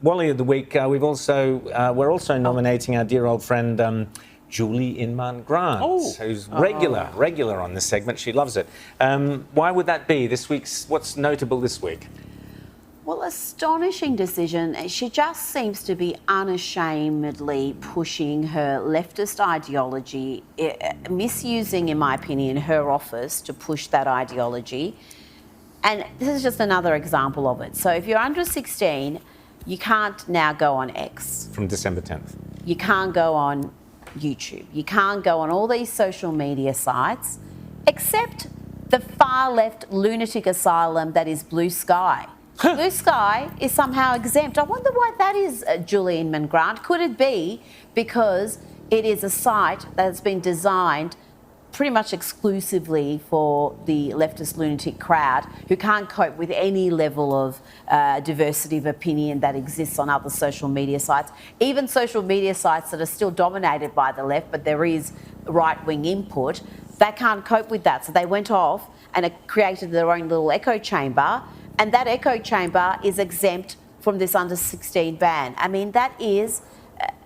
Wally of the week, we're also nominating our dear old friend Julie Inman-Grant, who's regular on this segment. She loves it. Why would that be? What's notable this week? Well, astonishing decision. She just seems to be unashamedly pushing her leftist ideology, misusing, in my opinion, her office to push that ideology. And this is just another example of it. So if you're under 16, you can't now go on X. From December 10th. You can't go on YouTube. You can't go on all these social media sites, except the far left lunatic asylum that is Blue Sky. Blue Sky is somehow exempt. I wonder why that is, Julie Inman-Grant. Could it be because it is a site that's been designed pretty much exclusively for the leftist lunatic crowd who can't cope with any level of diversity of opinion that exists on other social media sites, even social media sites that are still dominated by the left, but there is right-wing input. They can't cope with that. So they went off and created their own little echo chamber, and that echo chamber is exempt from this under 16 ban. I mean, that is,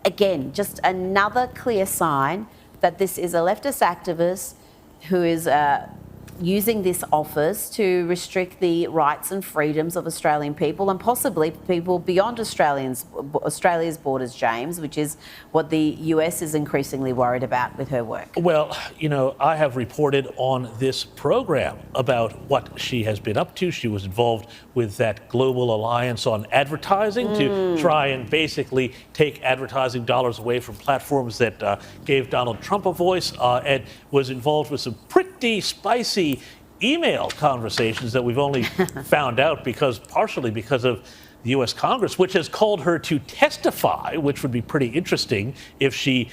again, just another clear sign that this is a leftist activist who is using this office to restrict the rights and freedoms of Australian people and possibly people beyond Australia's borders, James, which is what the US is increasingly worried about with her work. Well, you know, I have reported on this program about what she has been up to. She was involved with that global alliance on advertising to try and basically take advertising dollars away from platforms that gave Donald Trump a voice, and was involved with some pretty spicy email conversations that we've only found out partially because of the U.S. Congress, which has called her to testify, which would be pretty interesting if she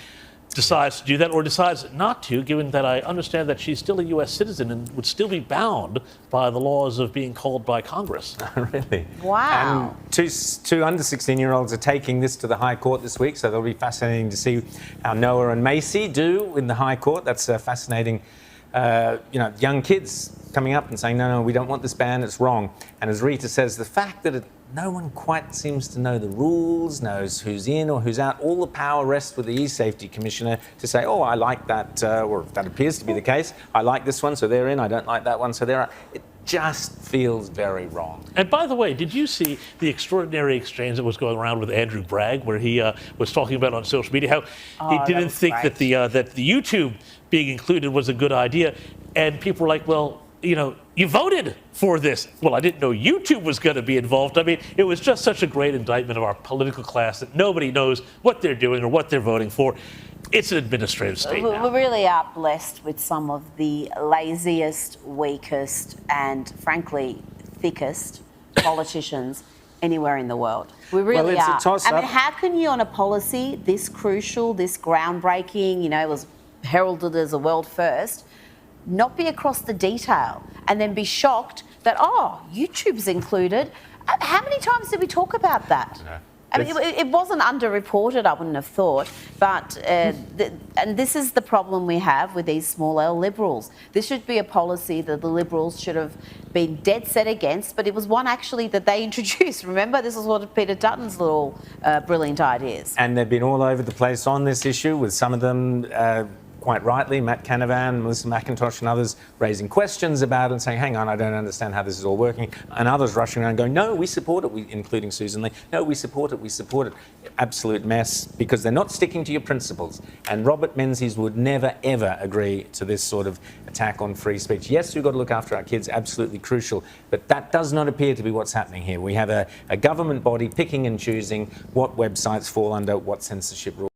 decides to do that or decides not to, given that I understand that she's still a U.S. citizen and would still be bound by the laws of being called by Congress. Really? Wow. And two under 16-year-olds are taking this to the High Court this week, so it'll be fascinating to see how Noah and Macy do in the High Court. That's fascinating. Young kids coming up and saying, no, we don't want this ban, it's wrong. And as Rita says, the fact that no one quite seems to know the rules, knows who's in or who's out, all the power rests with the eSafety Commissioner to say, oh, I like that, or that appears to be the case, I like this one, so they're in, I don't like that one, so they're out. It just feels very wrong. And by the way, did you see the extraordinary exchange that was going around with Andrew Bragg, where he was talking about on social media how he didn't think that the YouTube being included was a good idea, and people were like, well, you know, you voted for this. Well, I didn't know YouTube was going to be involved. I mean, it was just such a great indictment of our political class that nobody knows what they're doing or what they're voting for. It's an administrative state now. We really are blessed with some of the laziest, weakest, and frankly, thickest politicians anywhere in the world. We really are. It's a toss-up. I mean, how can you, on a policy this crucial, this groundbreaking, you know, it was heralded as a world first, not be across the detail and then be shocked that, oh, YouTube's included? How many times did we talk about that? No. I mean, it wasn't underreported, I wouldn't have thought, but and this is the problem we have with these small L Liberals. This should be a policy that the Liberals should have been dead set against, but it was one actually that they introduced. Remember, this was one of Peter Dutton's little brilliant ideas. And they've been all over the place on this issue, with some of them quite rightly, Matt Canavan, Melissa McIntosh and others raising questions about it and saying, hang on, I don't understand how this is all working. And others rushing around going, no, we support it, including Susan Lee. No, we support it, we support it. Absolute mess, because they're not sticking to your principles. And Robert Menzies would never, ever agree to this sort of attack on free speech. Yes, we've got to look after our kids, absolutely crucial. But that does not appear to be what's happening here. We have a government body picking and choosing what websites fall under what censorship rules.